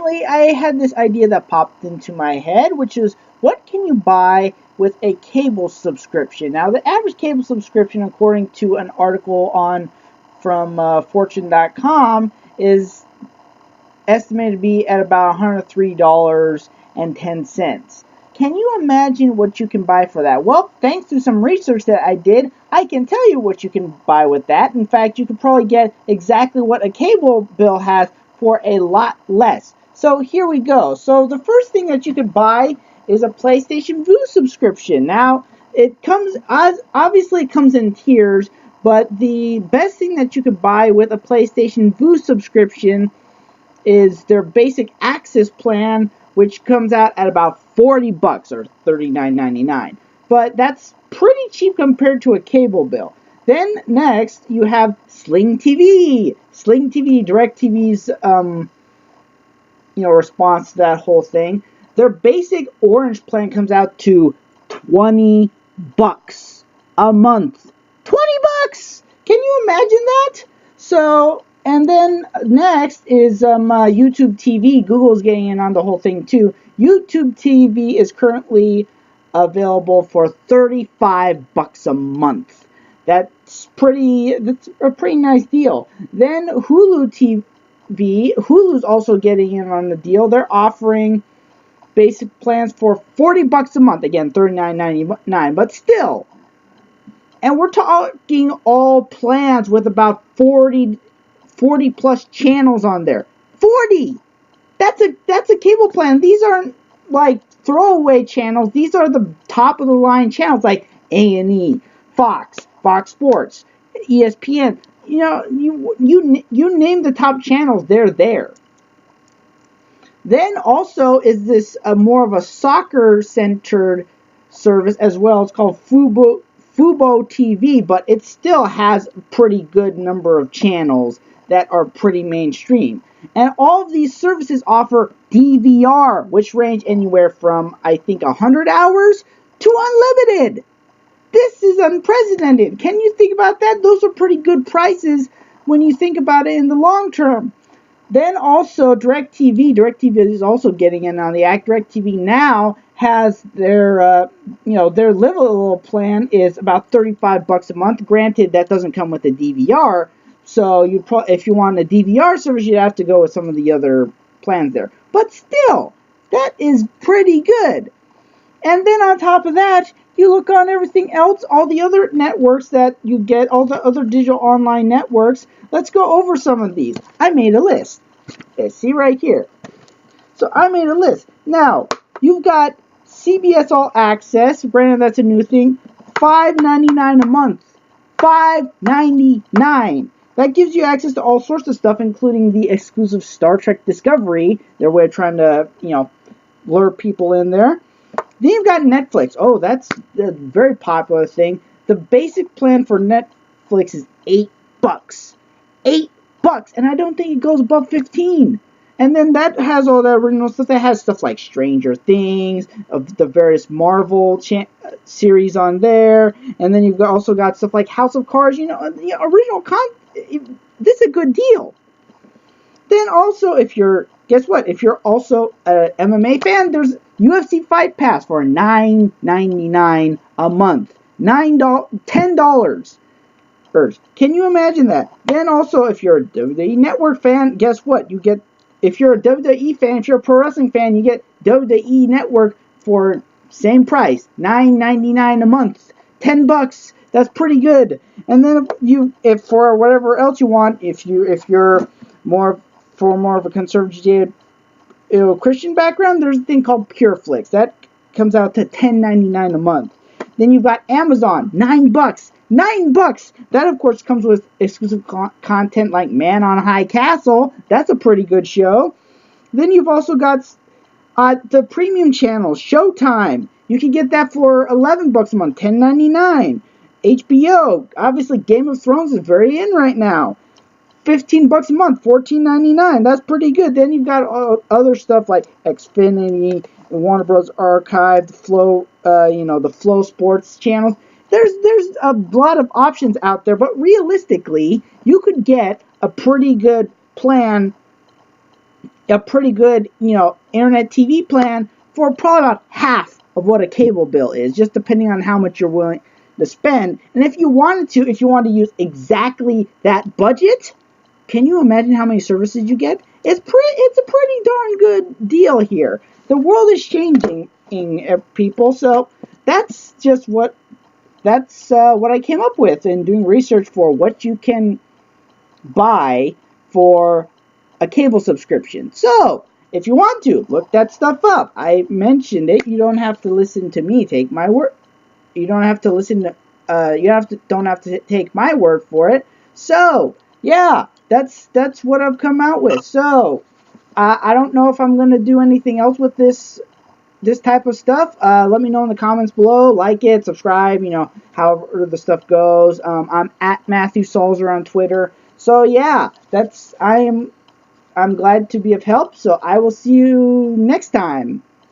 recently I had this idea that popped into my head, which is what can you buy with a cable subscription? Now, the average cable subscription, according to an article on from Fortune.com, is estimated to be at about $103.10. Can you imagine what you can buy for that? Well, thanks to some research that I did, I can tell you what you can buy with that. In fact, you could probably get exactly what a cable bill has for a lot less. So here we go. So the first thing that you could buy is a PlayStation Vue subscription. Now, it comes, obviously it comes in tiers, but the best thing that you could buy with a PlayStation Vue subscription is their basic access plan, which comes out at about $40 or $39.99. But that's pretty cheap compared to a cable bill. Then next you have Sling TV. Sling TV, DirecTV's response to that whole thing. Their basic orange plan comes out to $20 a month. $20! Can you imagine that? So, and then next is YouTube TV. Google's getting in on the whole thing too. YouTube TV is currently available for $35 a month. That's a pretty nice deal. Then Hulu TV. Hulu's also getting in on the deal. They're offering basic plans for $40 a month. Again, $39.99, but still. And we're talking all plans with about 40 plus channels on there. 40! That's a cable plan. These aren't like throwaway channels. These are the top of the line channels like A&E, Fox Sports, ESPN. You name the top channels, they're there. Then also is this more of a soccer-centered service as well. It's called Fubo TV, but it still has a pretty good number of channels that are pretty mainstream. And all of these services offer DVR, which range anywhere from, I think, 100 hours to unlimited. This is unprecedented. Can you think about that? Those are pretty good prices when you think about it in the long term. Then also DirecTV. DirecTV is also getting in on the act. DirecTV now has their little plan is about $35 a month. Granted, that doesn't come with a DVR. So if you want a DVR service, you'd have to go with some of the other plans there. But still, that is pretty good. And then on top of that, you look on everything else, all the other networks that you get, all the other digital online networks. Let's go over some of these. I made a list. Okay, see right here. So I made a list. Now, you've got CBS All Access. Brandon, that's a new thing. $5.99 a month. $5.99. That gives you access to all sorts of stuff, including the exclusive Star Trek Discovery. Their way of trying to, lure people in there. Then you've got Netflix. Oh, that's a very popular thing. The basic plan for Netflix is $8. $8, and I don't think it goes above 15. And then that has all the original stuff. That has stuff like Stranger Things, of the various Marvel series on there. And then you've also got stuff like House of Cards. The original content. This is a good deal. Then also, if you're also an MMA fan, there's UFC Fight Pass for $9.99 a month. $10. Can you imagine that? Then also, if you're a WWE Network fan, guess what? You get, if you're a WWE fan, if you're a pro wrestling fan, you get WWE Network for same price, $9.99 a month, $10. That's pretty good. And then if for whatever else you want, if you're more of a conservative Christian background, there's a thing called PureFlix that comes out to $10.99 a month. Then you've got Amazon, $9. $9. That of course comes with exclusive content like Man on High Castle. That's a pretty good show. Then you've also got the premium channel, Showtime. You can get that for $11 a month, $10.99. HBO, obviously Game of Thrones is very in right now. $15 a month, $14.99. That's pretty good. Then you've got other stuff like Xfinity, Warner Bros. Archive, the Flow Sports channels. There's a lot of options out there, but realistically, you could get a pretty good plan a pretty good, internet TV plan for probably about half of what a cable bill is, just depending on how much you're willing to spend. And if you wanted to use exactly that budget, can you imagine how many services you get? It's a pretty darn good deal here. The world is changing, people. So that's just what I came up with in doing research for what you can buy for a cable subscription. So if you want to look that stuff up, I mentioned it. You don't have to listen to me. Take my word. You don't have to listen to. Don't have to take my word for it. So yeah, that's what I've come out with. So I don't know if I'm gonna do anything else with this type of stuff. Let me know in the comments below. Like it, subscribe. However the stuff goes. I'm at Matthew Salzer on Twitter. So yeah, I'm glad to be of help. So I will see you next time.